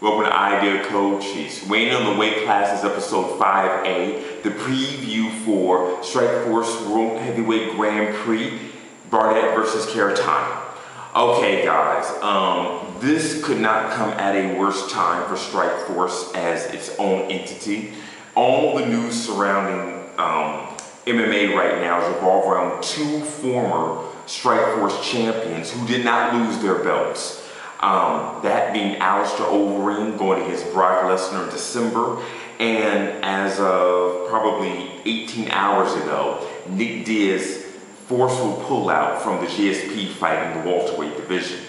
Welcome to Idea Cochise. Weighing on the weight class is episode 5A, the preview for Strikeforce World Heavyweight Grand Prix, Barnett versus Caratana. Okay guys, this could not come at a worse time for Strikeforce as its own entity. All the news surrounding MMA right now is revolved around two former Strikeforce champions who did not lose their belts. That being Alistair Overeem going against Brock Lesnar in December, and as of probably 18 hours ago, Nick Diaz's forceful pullout from the GSP fight in the welterweight division.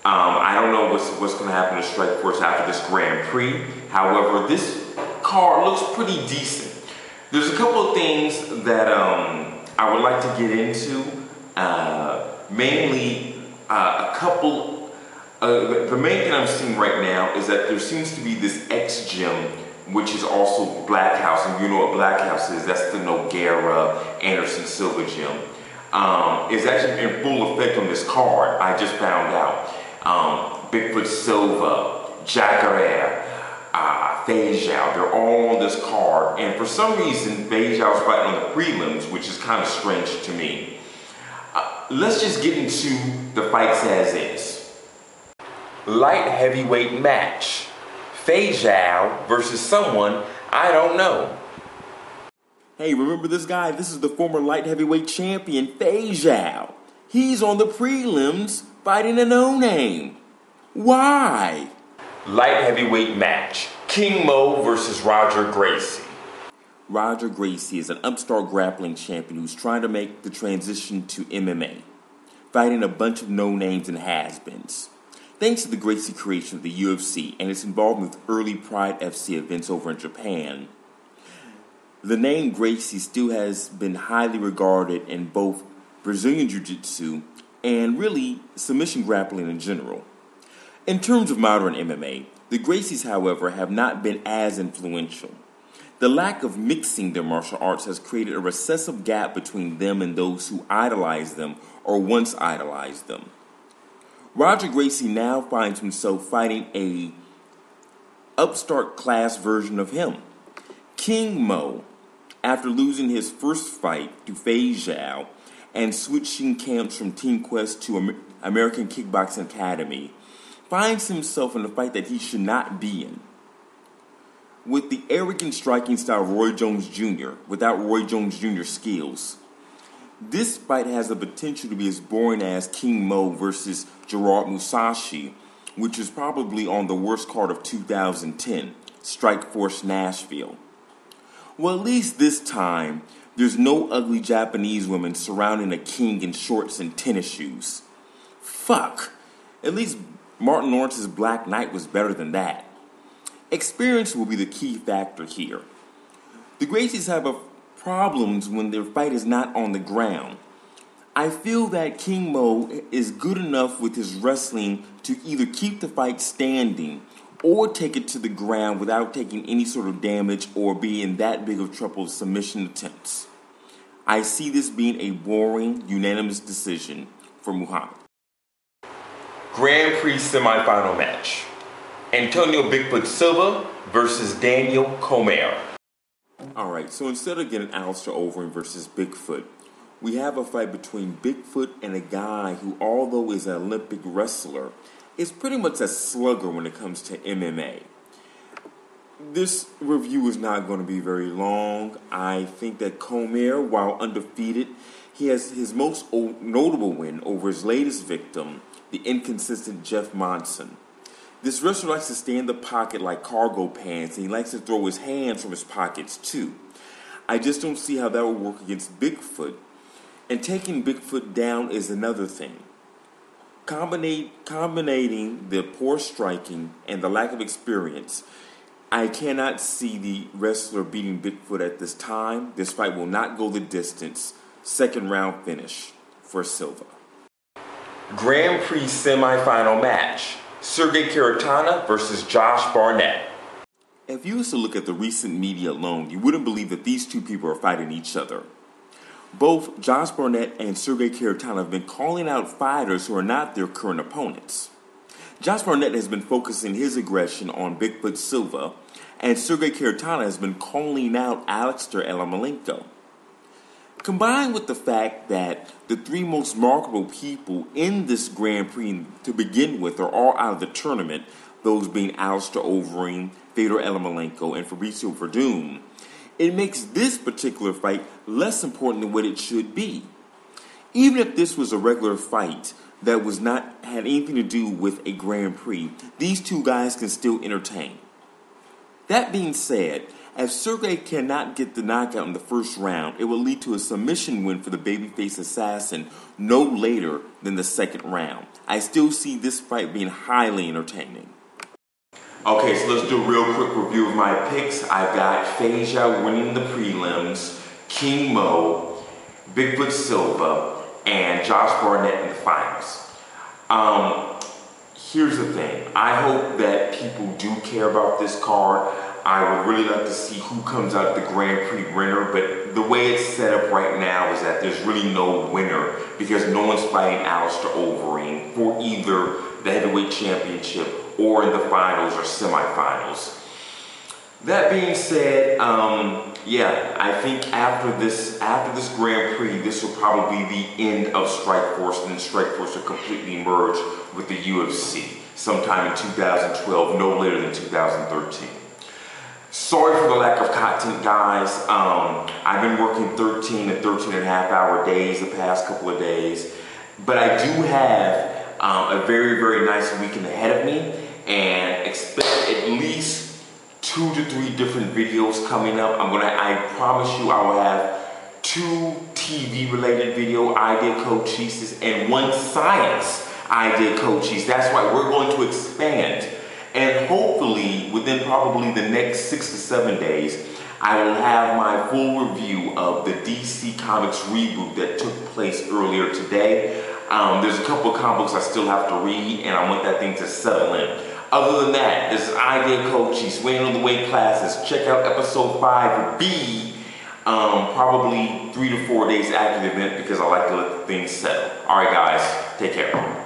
I don't know what's going to happen to Strikeforce after this Grand Prix. However, this card looks pretty decent. There's a couple of things that I would like to get into. Mainly a couple. The main thing I'm seeing right now is that there seems to be this X gym, which is also Black House, and you know what Black House is. That's the Nogueira Anderson Silva gym. It's actually in full effect on this card. I just found out. Bigfoot Silva, Jacare, Fejao, they're all on this card, and for some reason Fejao's fighting on the prelims, which is kind of strange to me. Let's just get into the fights as is. Light heavyweight match. Fejao versus someone I don't know. Hey, remember this guy? This is the former light heavyweight champion, Fejao. He's on the prelims fighting a no-name. Why? Light heavyweight match. King Mo versus Roger Gracie. Roger Gracie is an upstart grappling champion who's trying to make the transition to MMA, fighting a bunch of no-names and has-beens. Thanks to the Gracie creation of the UFC and its involvement with early Pride FC events over in Japan, the name Gracie still has been highly regarded in both Brazilian Jiu-Jitsu and really submission grappling in general. In terms of modern MMA, the Gracies, however, have not been as influential. The lack of mixing their martial arts has created a recessive gap between them and those who idolize them or once idolized them. Roger Gracie now finds himself fighting a upstart class version of him. King Mo, after losing his first fight to Fejao and switching camps from Team Quest to American Kickboxing Academy, finds himself in a fight that he should not be in. With the arrogant striking style of Roy Jones Jr. without Roy Jones Jr. skills, this fight has the potential to be as boring as King Mo versus Gerard Musashi, which is probably on the worst card of 2010, Strikeforce Nashville. Well, at least this time, there's no ugly Japanese women surrounding a king in shorts and tennis shoes. Fuck. At least Martin Lawrence's Black Knight was better than that. Experience will be the key factor here. The Gracies have problems when their fight is not on the ground. I feel that King Mo is good enough with his wrestling to either keep the fight standing or take it to the ground without taking any sort of damage or be in that big of trouble with submission attempts. I see this being a boring, unanimous decision for Muhammad. Grand Prix semifinal match. Antonio Bigfoot Silva versus Daniel Cormier. Alright, so instead of getting Alistair Overeem versus Bigfoot, we have a fight between Bigfoot and a guy who, although is an Olympic wrestler, is pretty much a slugger when it comes to MMA. This review is not going to be very long. I think that Cormier, while undefeated, he has his most notable win over his latest victim, the inconsistent Jeff Monson. This wrestler likes to stay in the pocket like cargo pants, and he likes to throw his hands from his pockets too. I just don't see how that would work against Bigfoot. And taking Bigfoot down is another thing. Combinating the poor striking and the lack of experience, I cannot see the wrestler beating Bigfoot at this time. This fight will not go the distance. Second round finish for Silva. Grand Prix semifinal match. Sergey Caratana versus Josh Barnett. If you used to look at the recent media alone, you wouldn't believe that these two people are fighting each other. Both Josh Barnett and Sergey Caratana have been calling out fighters who are not their current opponents. Josh Barnett has been focusing his aggression on Bigfoot Silva, and Sergey Karatana has been calling out Alistair Elamalenko. Combined with the fact that the three most marketable people in this Grand Prix to begin with are all out of the tournament, those being Alistair Overeem, Fedor Emelianenko, and Fabrizio Verdun, it makes this particular fight less important than what it should be. Even if this was a regular fight that was not had anything to do with a Grand Prix, these two guys can still entertain. That being said, if Sergey cannot get the knockout in the first round, it will lead to a submission win for the babyface assassin no later than the second round. I still see this fight being highly entertaining. Okay, so let's do a real quick review of my picks. I've got Feja winning the prelims, King Mo, Bigfoot Silva, and Josh Barnett in the finals. Here's the thing. I hope that people do care about this card. I would really like to see who comes out the Grand Prix winner, but the way it's set up right now is that there's really no winner because no one's fighting Alistair Overeem for either the heavyweight championship or in the finals or semifinals. That being said, yeah, I think after this Grand Prix, this will probably be the end of Strikeforce, and Strikeforce will completely merge with the UFC sometime in 2012, no later than 2013. Sorry for the lack of content, guys. I've been working 13 to 13 and a half hour days the past couple of days, but I do have a very, very nice weekend ahead of me, and expect at least 2 to 3 different videos coming up. I promise you I will have 2 TV related video idea Cochises and 1 science idea Cochise. That's right, we're going to expand. And hopefully within probably the next 6 to 7 days, I will have my full review of the DC Comics reboot that took place earlier today. There's a couple of comic books I still have to read, and I want that thing to settle in. Other than that, this is Idea Cochise, weighing on the weight classes. Check out episode 5B, probably 3 to 4 days after the event because I like to let the things settle. All right, guys, take care.